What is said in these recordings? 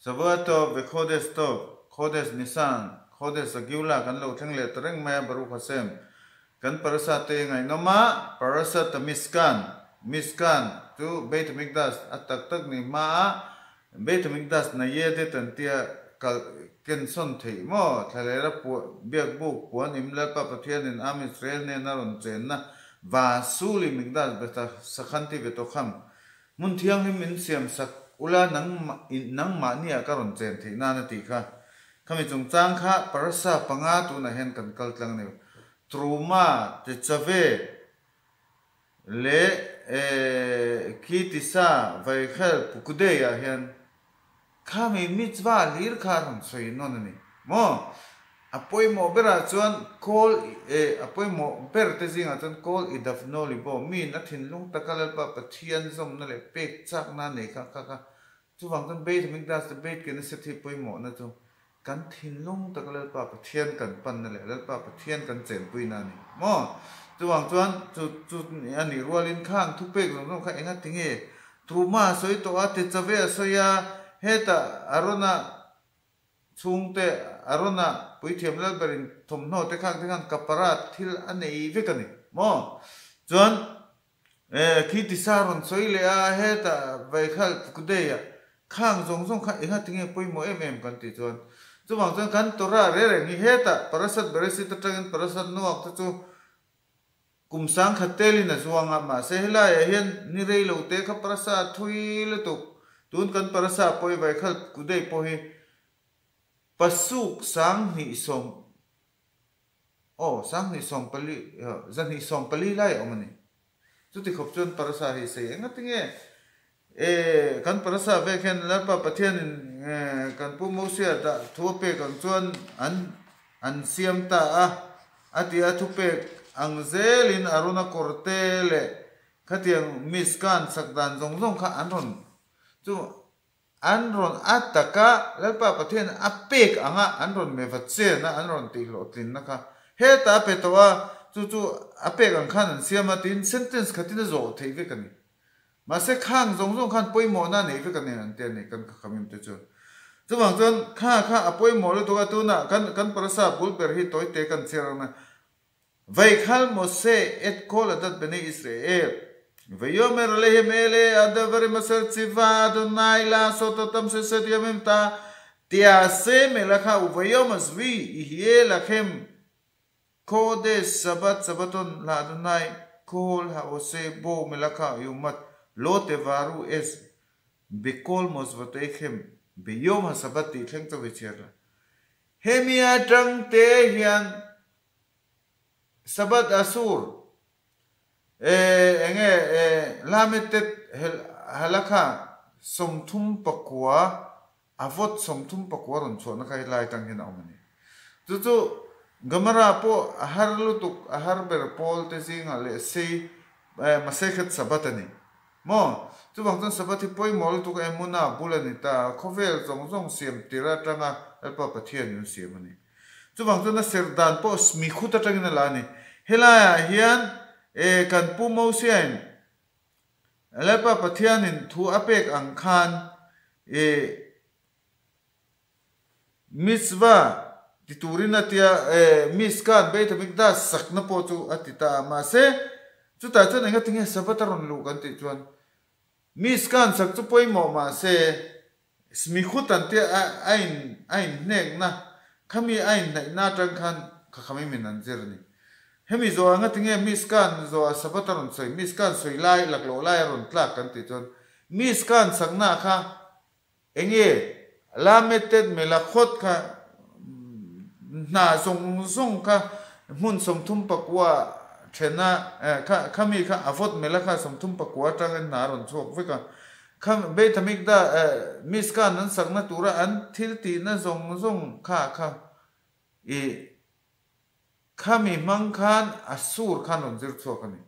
Sabato ve khodes to khodes nisan khodes agiula kan lo thengle tereng maya baru khasem kan parasa te ngai noma parasa ta miskan tu beit mikdas atak tak ni ma beit mikdas na ye de tan tia kal ken son thei mo thalera pu biak bu puan imla pa pathian in am Israel ne na ron chen na va suli mikdas beta sakhanti ve to kham mun thiang him min siam sak ula nang ma ni ka ron chen thei na na ti kha khami chung chang kha parasa panga tu na hen kan kal tlang ne truma te chave le ki tisa vai khel pukude ya hen khami mitzva lir kharam soi non ni mo apoi mo bera chuan kol apoi mo ber te zinga chuan kol I daf no li bo mi na thin lung takal pa pathian zom na le pek chak na ne kha chu wang tan beit ming das te beit ken se thi poi mo na chu kan thin lung takal pa pathian kan pan na le pa pathian kan chen pui na ni mo chu wang chuan chu ani rualin khang thu pek zom kha enga tinge truma soi to ate chave soya heta arona chungte arona puithiam lal berin thomno te khang kapara thil anei vekani mo chuan khi tisaron soile a heta vaikhal kudeya khang zong kha enga tinge poimo kan ti chuan chuwang chuan kan tora re ni heta parasat beresi ta tangin parasat nuak ta chu kumsang khateli na zuanga ma se hela ya hian ni rei lo te kha parasa thui le tu tun kan parasa poi vaikhal kudei po hi pasuk sang ni som sang ni som pali zan ni som pali lai omani chu ti khop chon parasa hi se enga tinge kan parasa ve khen la pa pathian kan pu mo sia da thupe kan chuan an siam ta atia thupe ang zelin aruna kortele khatiang miskan sakdan zong kha anron chu anron ataka lalpa pathian apek anga anron mevatse na anron ti lo tin na kha heta petwa chu apek ang khan siama tin sentence khatina zo thei ve kan ma se khang zong khan poimo na nei ve kan an te nei kan khamim te chu chuwang chon kha apoimo lo to ka tu na kan parasa bulper hi toy te kan cherang na vaikhal mose et kol adat bene Israel ויאמר עליהם אלה הדברים אשר ציווה אדוני לעשות אותם ששת ימים תעשה מלאכה וביום השביעי יהיה לכם קודש שבת שבתון לאדוני כל העושה בו מלאכה יומת לא תבערו אש בכל מושבותיכם ביום השבת תיכם ותשרה הם יתרং תהיין שבת אסור lametet halakha somthum pakwa avot somthum pakwa ron chona kai lai tang hin awmani chu gamara po ahar lutuk ahar ber pol te singa le sei masekhet sabatani mo chu bangton sabati poi mol tu ka emuna bulani ta khovel zong siam tira tanga alpa pathian yu siamani chu bangton na serdan po smikhuta tangina lani hela hian kan pu mo sian alapa pathian in thu apek ang khan miswa titurina tia miskan beit mikdas sakna po chu atita ma se chu ta chen nga tinge sabataron lu kan ti chuan miskan sak chu poi mo ma se smikhutan tia ain nek na khami ain na tang khan khami minan jerni hemi zo anga tinge miskan zo sabataron soi miskan soi lai laklo lai ron tlak kan ti chon miskan sakna kha enge lametet melakhot kha na zong kha mun somthum pakwa thena khami kha avot melakha somthum pakwa tang na ron chok veka kham be thamik da miskan nan sakna tura an thil ti na zong kha khami mangkhan asur khan on zir chokani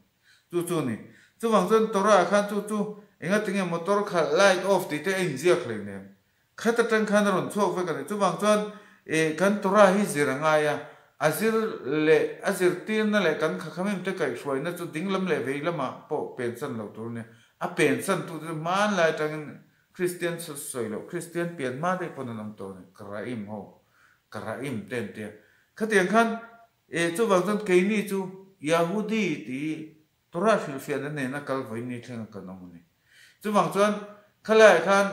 chu ni chu wangjon tora khan chu enga tinge motor kha light off ti te injia khlene khata tang khan ron chok ve kan chu wangjon kan tora hi ziranga ya azir tin na le kan khamim te kai shwai na chu dinglam le veilama po pension lo tur ne a pension tu man lai tang Christian soi lo Christian pian ma de pon nam to karaim ho karaim ten te khatiang khan e chu wang ton ke ni chu Yahudi ti Torah Philadelphia ne na kal voi ni theng ka nong ni chu wang chuan khalai khan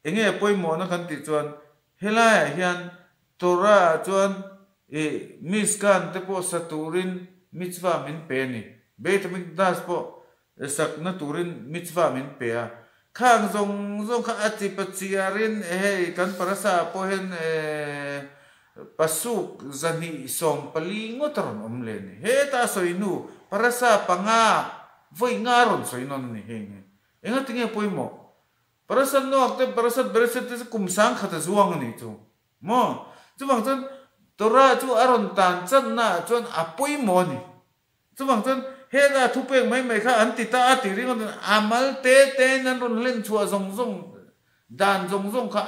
enge poi mo na khan ti chuan helai hian Torah chuan miskan te po saturin mitzvah min pe ni Beit Mikdash po sak na turin mitzvah min pe a khang zong kha ati pachiarin kan parasa po hen pasuk zani som palingot ron le ni he ta soinu parasa panga voi ngaron soinon ni he enga tinge poimo parasa no te parasa bereset te kumsang khata zuang ni chu mo chu bang chon Torah chu aron tan chan na chon apoi mo ni chu bang chon he da thupeng mai kha an ti ta ati ring amal te nan ron len chua zong dan zong kha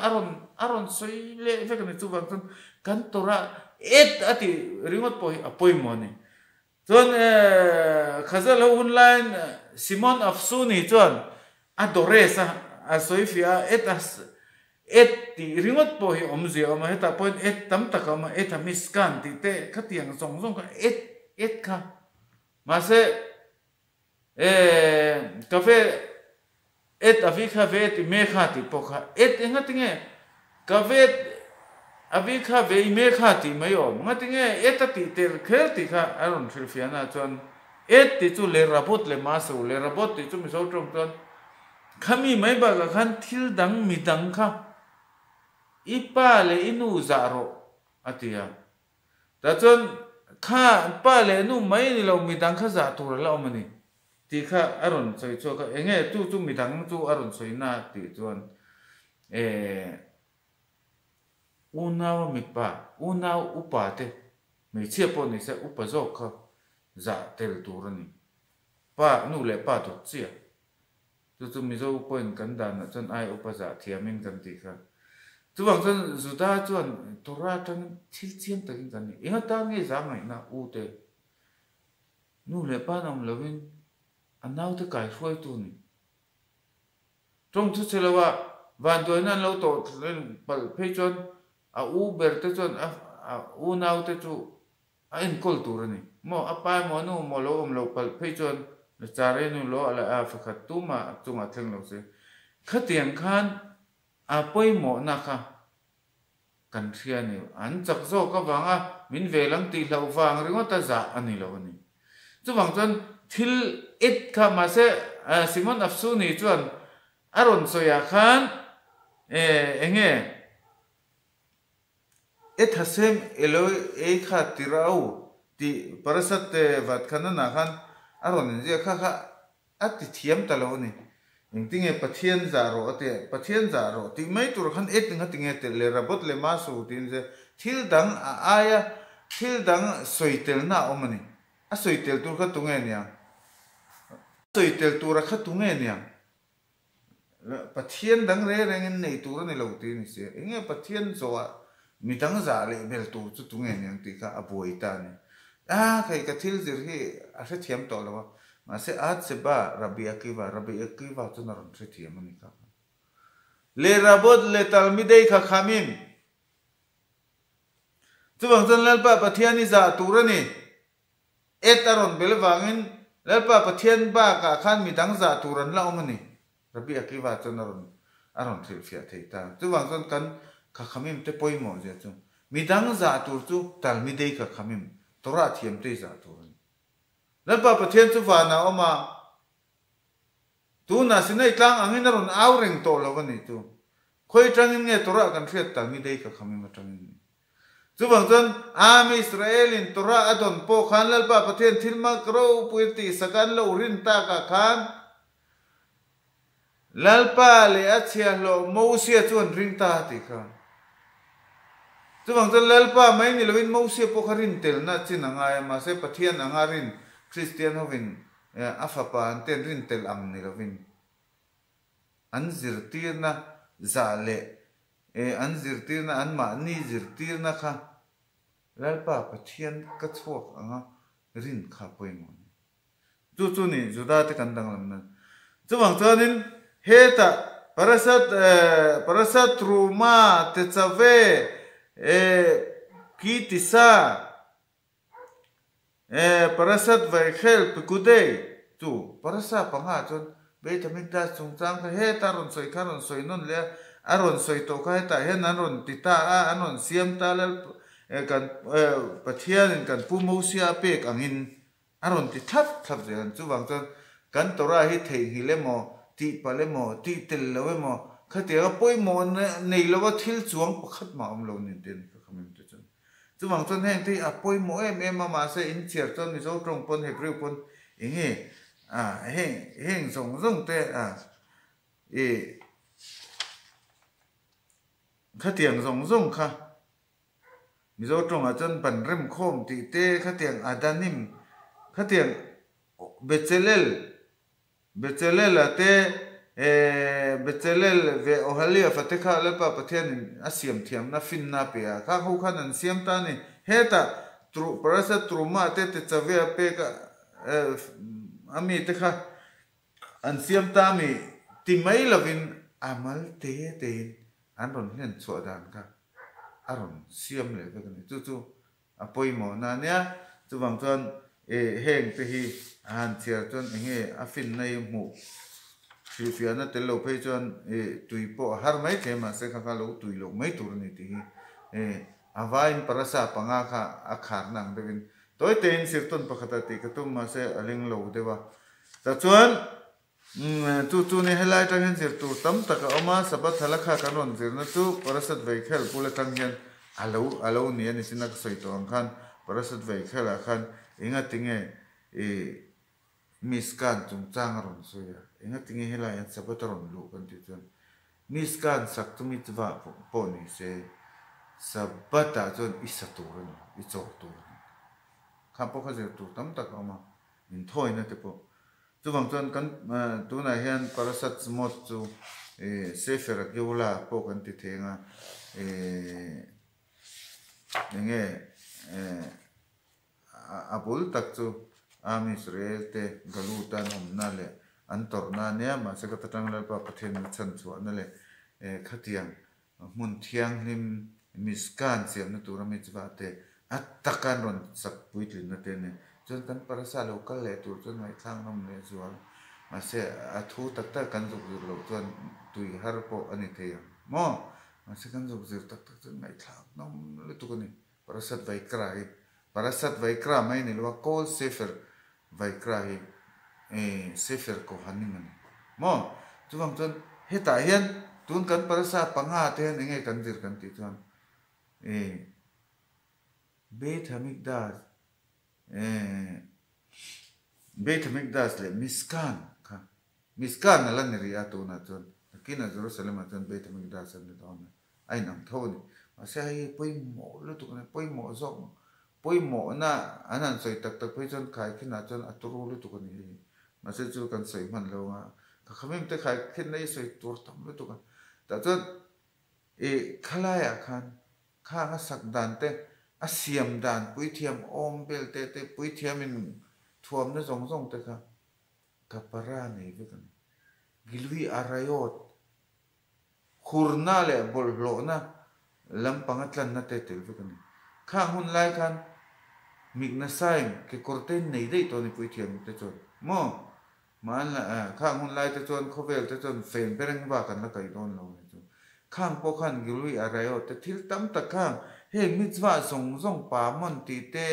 aron soi le fe kan chu bang chon kan Torah ati ringot po apoi mo ni chon khazal online Simon Afsuni chon adoresa a soifia ti ringot po hi omzi oma heta point tam takama miskan ti te khatiang zong ka kha mase cafe avika vet mekhati pokha ngatinge cafe avika ve mekhati mayo ngatinge etati ter kherti kha aron filfiana chon ti chu le rabot le masu le rabot ti chu mi so trong ton khami mai ba ga khan thil dang mi dang kha ipa le inu zaro atia ta chon kha pa le nu mai ni lo mi dang kha za tur la mani ti kha aron choi cho ka enge tu mi dang tu aron choi na ti chuan unaw mi pa unaw upa te mi che po ni se upa zo kha za tel tur ni pa nu le pa to chia tu mi zo point kan dan na chon ai upa za thiamin kan ti kha tu bang chon zuda chuan Torah tan thil chiam takin kan ni enga ta nge za ngai na u te nu le pa nam lovin anau te kai foi tu ni trong chu chelawa van doi nan lo to pal phei chon a u ber te chon a u nau te chu a en kol tur ni mo apa mo nu mo lo lo pal phei chon le chare nu lo ala a fa khat tu ma chunga thleng lo se khatiang khan a poi mo na kha kan thia ni an chak zo ka wanga min velang ti hlau wang ringo ta za ani lo ni chu wang chon thil kha ma se Simon Afsuni chuan aron soya khan enge hasem eloi kha tirau ti parasat vat khana na khan aron je kha ati thiam ta lo ni intinge pathian zaro ate pathian zaro ti mai tur khan tinge te le rabot le masu tin je thil dang aya thil dang soitel na omani a soitel tur kha tunge nia soitel tur kha tunge nia pathian dang re reng nei tur ni lo ti ni se enge pathian zowa mi dang za le bel tu chu tunge nia ti kha aboi ta ni kai ka thil zir hi a se thiam to lo mase at se ba Rabbi Akiva chu na ron se thiam ani ka le rabot le talmidei kha khamim chu bang chan lalpa pathiani za turani etaron belwangin lalpa pathian ba ka khan mi dang za turan la omani Rabbi Akiva chu na ron aron thil fia theita chu bang chan kan kha khamim te poimo je chu mi dang za tur chu talmidei kha khamim Torah thiam te za turan lalpa pathian chu vana oma tu na sinai tlang angin ron auring to lawani tu khoi tangin nge Torah kan thriat talmidei ka khami ma tangin chu bang chon am Israelin Torah adon po khan lalpa pathian thilma kro puiti sakan lo rin ta ka khan lalpa le achia lo mosia chuan ring ta ti kha chu bang chon lalpa mai ni lovin mosia po kharin tel na chin anga ma se pathian anga rin Christian hovin afapa anten rin tel ang ni lovin an zirtirna zale an zirtirna an ma ni zirtirna kha lalpa pathian ka chhuak anga rin kha poimo chu ni juda te kan dang lam na chu wang chuanin heta parasat ruma tetzave kitisa parasat vaikhel pikudei tu parasa panga chon Beit HaMikdash chungchang ka heta ron soi kharon soi non le aron soi to ka heta hen aron tita a anon siam ta lal kan pathian kan pumosia pek angin aron ti thap thap jan chuwang chon kan tora hi thei hi le mo ti pale mo ti tel lo mo khatia poi mo nei lo thil chuang pakhat ma om lo nin ten ka khamim te chon chuwang chon heng ti a poi mo em ma se in chiar chon ni zo trong pon hebrew pon inge heng zong te khatiang zong kha mi zo trong a chon pan rem khom ti te khatiang adanim khatiang Bezalel ate Bezalel ve Ohalia fatekha lepa pathian asiam thiam na fin na pe ka hu khan an siam ta ni heta tru parasa truma te chave pe ka ami te kha an siam ta mi ti mai lovin amal te an ron hen chu dan ka aron siam le ka ni chu apoi mo na nya chu wang chon heng te hi an chiar chon enge afin nei mu fiana te lo pe chon tui po har mai the ma se kha lo tui lo mai tur ni ti avain parasa panga kha akhar nang devin toy ten sirton pakhata ti ka tum ma se aling lo dewa ta chuan tu ne helai tang hen sir tur tam taka oma sabat halakha kanon zir na tu parasat vekhel pula tang hen alo ni ani sinak soi to ang khan parasat vekhel a khan inga tinge miskan chung chang ron soya inga tinge helai an sabat ron lu kan ti chuan miskan sak tu mitwa po ni se sabata chon isatur ni ichor tur kha po kha zir tur tam taka oma in thoi na te po chu wang chon kan tu na hian parasat smot chu sefer geula po kan ti thenga nge abul tak chu am Israel te galutan omna le antor na ne ma se ka tatang la pa pathen chan chu na le khatiang mun thiang nim miskan siam na tura mi chwa te attakan ron sak puitlin na te ne chon kan parasa local le tur chon mai thang nom le zual ma se athu tak tak kan zu lo chon tui har po ani the mo ma se kan zu tak tak chon mai thang nom le tu ni parasat vaikra mai ni lo kol sefer vaikra hi sefer ko hanin mo chu wang chon heta hian tun kan parasa panga te nge kan dir kan ti chon Beit HaMikdash Beit HaMikdash le miskan ka miskan na lan ri atu na chon kina Jerusalem chon Beit HaMikdash an ta na ai nam thoni ma se ai poi mo lu tu na poi mo zong poi mo na anan soi tak tak poi chon khai kina chon aturu lu tu ni ma se chu kan soi man lo nga ka khamem te khai khin nei soi tur tam lu tu ka ta chon khalaya khan kha nga sak dan te asiam dan pui thiam om bel te pui thiam in thuam na zong te kha kapara nei ve kan gilwi arayot khurna le bollo na lampangatlan na te tel ve kan kha hun lai khan migna saim ke korten nei dei to ni pui thiam te chon mo man la kha hun lai te chon khovel te chon fen bereng ba kan na kai don lo ni chon khang po khan gilwi arayot te thil tam ta khang he mitzwa zong pa mon ti te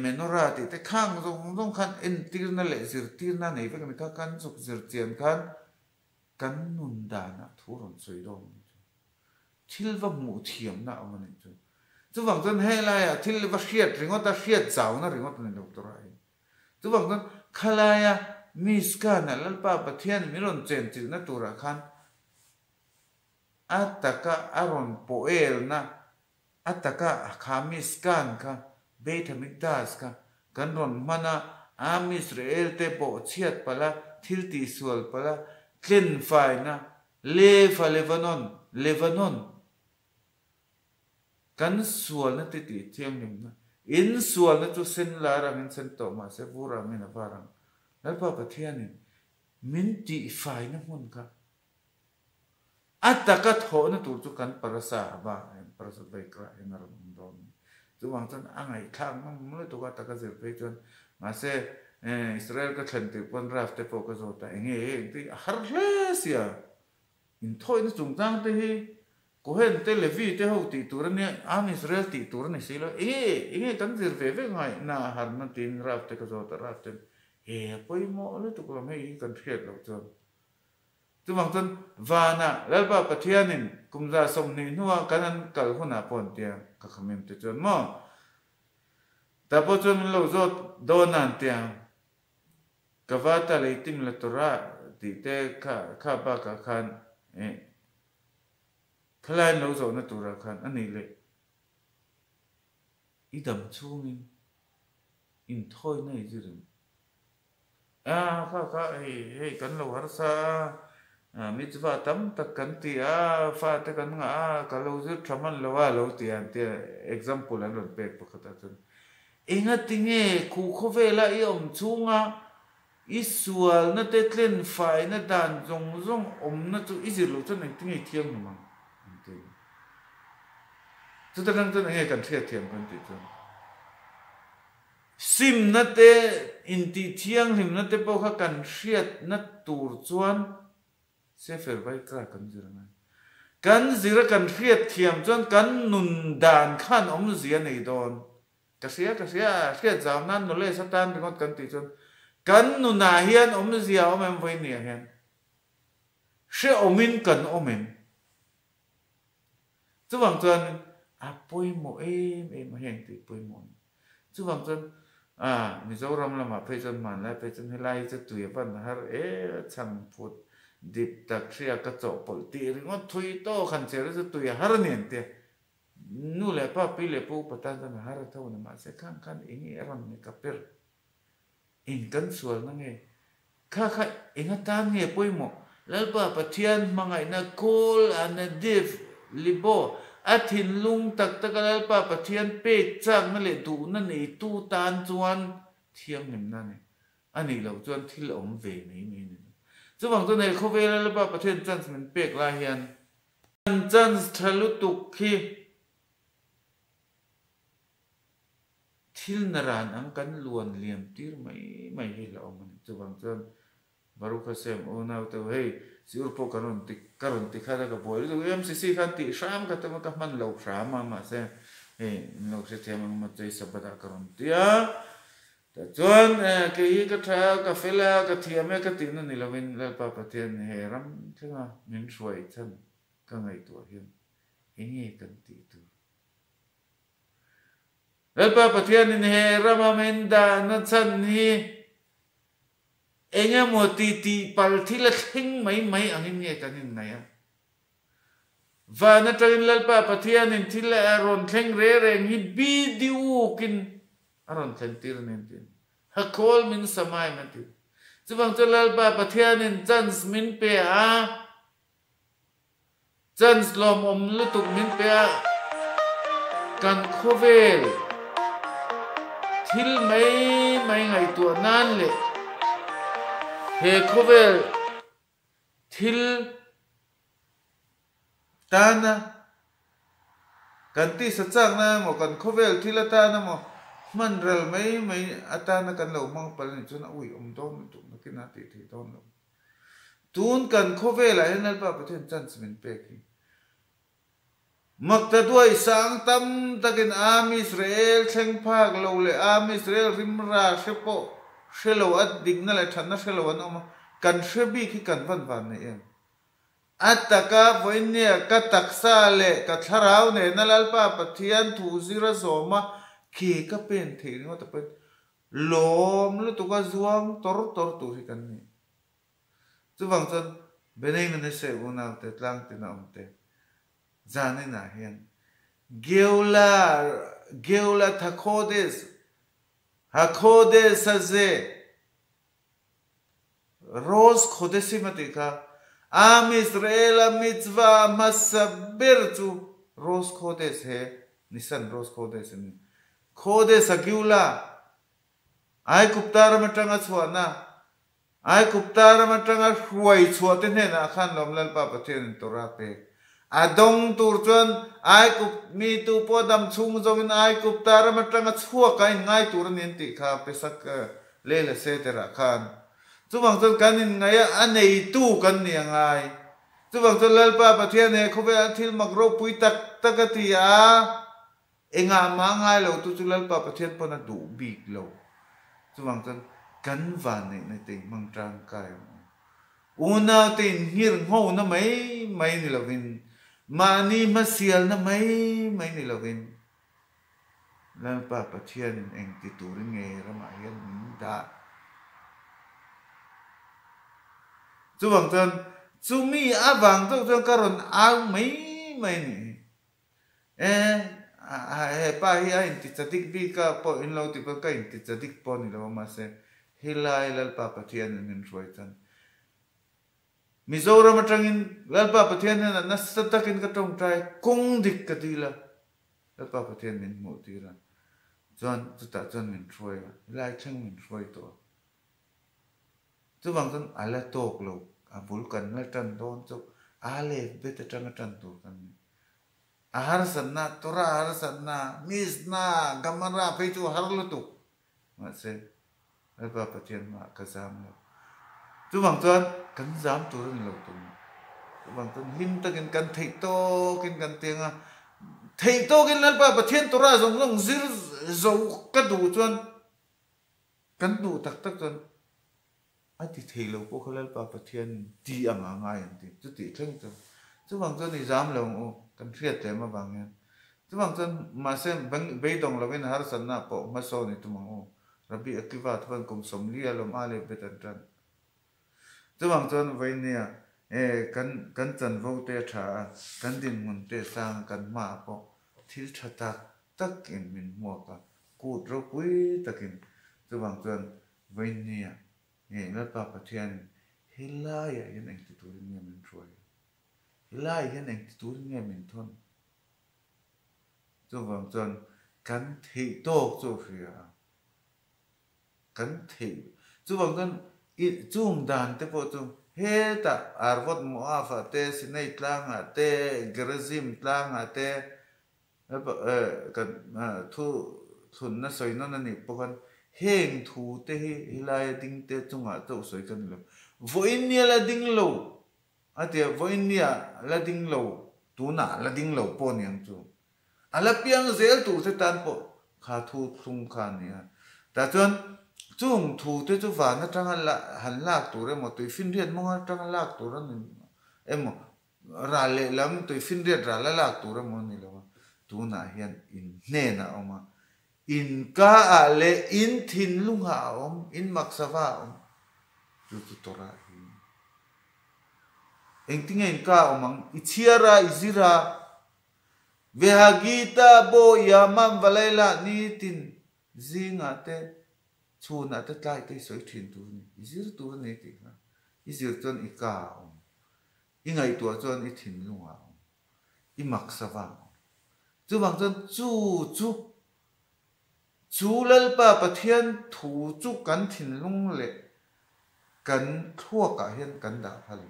menorah ti te khang zong khan en tir na le zir tir na nei ve kan kan zuk zir chian khan kan nun da na thuron soi dom thil va mu thiam na amani chu wang chon he la ya thil va khiat ringot a khiat chaw na ringot ni doctor ai chu wang chon khala ya miska na lalpa pathian miron chen chil na tura khan ataka aron poel na ataka khamiskan ka Beit HaMikdash ka kan ron mana am Israel te bo chiat pala thil ti sual pala tlen fai na lefa Lebanon kan sual na ti thiam nim na in sual na chu sen la rang in sen to ma se vura min avarang lalpa pathian min ti fai na mun ka ataka tho na tu chu kan parasa ba parasa bai kra na ram don chu wang chan angai thang mam le tu ka taka zer pe chon ma se Israel ka thlen ti pon raf te po ka zo ta enge ti har sia in thoi na chung tang te hi ko hen te levi te ho ti tur ne am Israel ti tur ne silo enge kan zer ve ve ngai na har na tin raf te ka zo ta raf te poi mo le tu ko me i kan thiet lo chon chu wang chan vana lalpa pathianin kumza som ni nuwa kanan kal huna pon tia ka khamem te chon mo ta po chon lo zot donan tia kavata leitim la tora ti te kha ba ka khan khalai lo zo na tura khan ani le idam chungin in thoi na ijirin kha hey kan lo har sa mitzvah tam tak kan ti fa te kan nga ka lo zir traman lo wa lo ti an ti example an ron pek pakata chun inga tinge khu khovela I om chunga isual na te tlen fai na dan zong zong om na chu izir lo chun ai tinge thiam na mang chu ta kan chun nge kan thia thiam kan ti chun sim na te in ti thiang him na te po kha kan hriat na tur chuan sefer bai kra kan zira ngai kan zira kan hriat thiam chuan kan nun dan khan om zia nei don ka sia hriat zaw nan no le satan ringot kan ti chuan kan nuna hian om zia om em voi nia hian she omin kan omen chuwang chuan poimo em hen ti poimo chuwang chuan Mizoram lama pe chuan man lai pe chuan helai chu tui ban har chang phut dip tak thria ka chaw pol ti ringot thui to khan cher chu tui har nen te nu le pa pi le pu patan tan har tho na ma se khan ingi ram ne ka per in kan sual na nge kha inga tan nge poimo lalpa pathian mangai na kol an div libo athin lung tak lalpa pathian pe chang na le du na nei tu tan chuan thiam nim na ne ani lo chuan thil om ve nei ni chuwang chu nei khove lalpa pathian chance min pek la hian chance thalu tuk khi thil naran ang kan luan liam tir mai hi la om ni chuwang chuan Baruch Hashem onau te hey siur po karon ti khara ka boil du MCC khan ti sham ka ta ka man lo shama ma se lo se thiam ma chei sabada karon tia ta chuan ke hi ka tha ka fela ka thiame ka tin ni lovin la pa pathian he ram thinga min shwai chan ka ngai tu hian inge kan ti tu lalpa pathian in he rama menda na chan hi enge mo ti pal thila thing mai angin nge kanin naya va na tagin lalpa pathian in thila aron thleng re hi bidiu kin aron thlen tir nen tin ha kol min samai mati chuwang chu lalpa pathian in chance min pe chance lom om lutuk min pe kan khovel thil mai ngai tu nan le he khovel thil tana kan ti sa chang na mo kan khovel thil tana mo man ral mai atana kan lo mang pal ni chuna ui don tu na kina ti don lo tun kan khovel a henal pa pathen chance min pe ki makta duai sang tam takin am Israel thleng phak lo le am Israel rimra shepo shelo at digna le thana shelo an oma kan shrebi ki kan van ne em ataka voinia ka taksa le ka tharau ne nalalpa pathian thu zira zoma ki ka pen thei no ta pen lom lu tu ka zuang tor tu hi kan ni chuwang chan benei na se una te tlang te na omte zane na hian geula thakodes hakodes ze roz khodesimati ka am Israel mitzvah masabir chu roz khodes he nisan roz khodes ni khodes geula ai kuptar matanga chwana ai kupta ra matanga huai chuatin he na khan lom lal pa pathian tora pe adong tur chuan ai kup mi tu po dam chung zongin ai kupta ra matanga chua kai ngai tur nin ti kha pesak le le se te ra khan chu bang chuan kanin ngai a nei tu kan ni ngai chu bang chuan lal pa pathian he khobe thil mak ro pui tak takati a enga ma ngai lo tu chu lal pa pathian pona du bik lo chu bang chuan kan van nei te mang trang kai una tin hir ngo na mai ni lovin mani masial na mai ni lovin lan pa pathian eng ti tur nge rama hian da chu bang chuan chu mi awang to chuan karon au mai ni pa hi a in ti chadik bi ka po in lo ti pa ka in ti chadik po ni lo ma se hilai lal pa pathian in roi chan Mizoram atangin lalpa pathian na satakin ka tong trai kong dik ka tila lalpa pathian min mu tila chuan chuta chuan min throi lai thang min throi to chu bang chuan ala tok lo a bul kan la tan don chu ale bet atang tan to kan ahar sanna tora har sanna misna gamara pe chu har lu tu ma se lalpa pathian ma ka zam lo chu bang chuan kan zam tu rin lo tu chu bang chuan him takin kan thei to kin kan tenga thei to kin lal pa pathian tora zong zong zir zo ka du chuan kan du tak tak chuan a ti thei lo ko khalal pa pathian ti anga ngai an ti chu ti theng chu bang chuan ni zam lo o kan thriat te ma bang yan chu bang chuan ma sem bang be dong lo in har san na po ma so ni tu ma o rabbi akiva thwan kum som li alom ale betan tan chu bang chuan vai nia kan chan vo te tha kan din mun te sang kan ma po thil tha tak in min mo ka ku ro pui takin chu bang chuan vai nia la pa pathian hilaya yen eng ti tur nge min troi hilaya yen eng ti tur nge min thon chu bang chuan kan thei tok chu ria kan thei chu bang chuan i chung dan te po chu he ta arvot muafa te sinai tlanga te grazim tlanga te kan thu thun na soina na ni pokan heng thu te hilai ding te chunga to soi kan lo voinia la ding lo atia voinia la ding lo tu na la ding lo po niang chu ala piang zel tu se tan po kha thu thung kha nia ta chuan chung thu te chu van na tang han lak tu re mo tu fin riat mo tang lak tu ran emo ra le lam tu fin riat ra la lak tu re mo ni lo tu na hian in ne na oma in ka ale in thin lunga om in maksava om tu tora hi engting in ka omang ichiara izira vehagita bo yamam valaila ni tin zinga te chuna te tlai te soi thin tu ni izir tu ni ti na izir chon i ka om ingai tu chon i thin lunga om i maksava chu bang chon chu lal pa pathian thu chu kan thin lung le kan thua ka hian kan da hal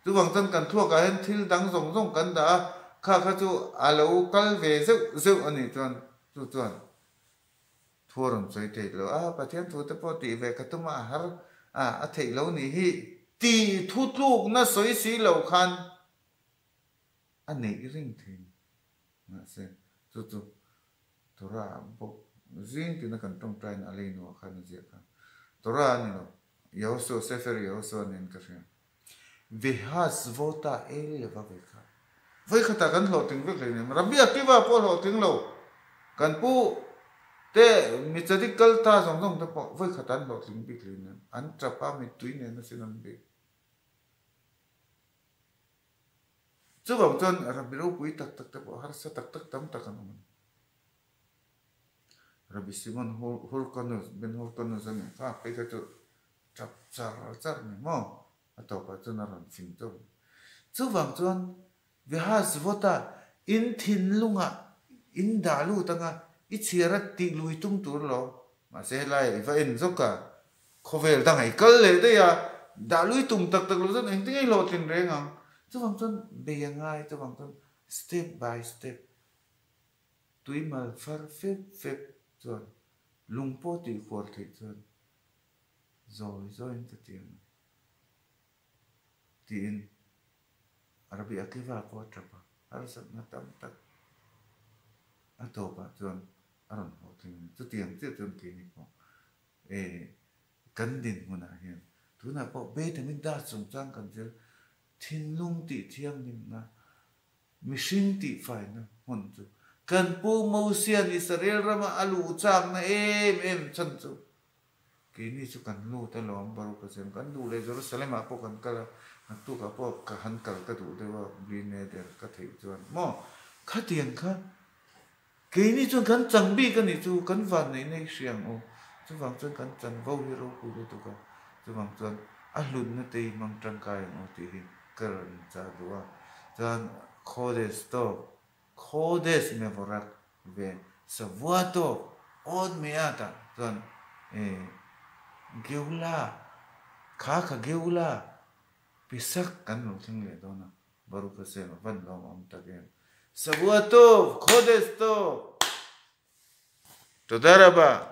chu bang chon kan thua ka hian thil dang zong zong kan da kha chu alo kal ve zeu ani chuan chu chuan thuaron choi te lo a pathian thu te po ti ve ka tuma har a thei lo ni hi ti thu tluk na soi si lo khan anei ring thin na se chu tora bo zin ti na kan tong train ale no khan je ka tora ni no yoso sefer yoso nen ka ria vihas vota ele va ve kha vai khata kan lo ting ve le ne rabbi akiva po lo ting lo kan pu te mi chadikal ta zong zong te po vai khata lo ting bi le ne an trapa mi tui ne na sinan be chu bang chon rabbi ro pui tak te po har sa tak tam tak kan Rabbi Simon Hurkonus ben Hurkonus ani ka pe ka chu chap char ni mo ato pa chu na ran fin to chu wang chuan vihas vota in thin lunga in dalu tanga i chira ti lui tum tur lo ma se lai va en zoka khovel dang ai kal le de ya da lui tum tak tak lo zan eng tingai lo tin re ngang chu wang chon be ngai chu wang chon step by step tui mal far phep chon lungpo ti khor thei chon rồi ta tiền Arabi akiva po trapa arasat na tam tak ato pa chon aron ho tin chu tiền chu chon ki ni po e kan din muna hian tu na po be te min da chung chang kan je thin lung ti thiang nim na machine ti fai na hon chu kan pu mo sian Israel rama alu chang na em chan chu kini chu kan lu ta lom baru ka sem kan lu le Jerusalem a po kan kala nak tu ka po ka han kal ta du de wa bine der ka thei chuan mo kha tiang kha kini chu kan chang bi kan ni chu kan van nei nei siang o chu wang chuan kan chan vo hi ro ku tu ka chu wang chuan a hlun na te mang tang kai o ti hi karan cha duwa chuan khodes me vorak ve savuato od meata chuan geula kha geula pisak kan lo thing le do na baru ka se van lo am ta gen sabuato khodes to todaraba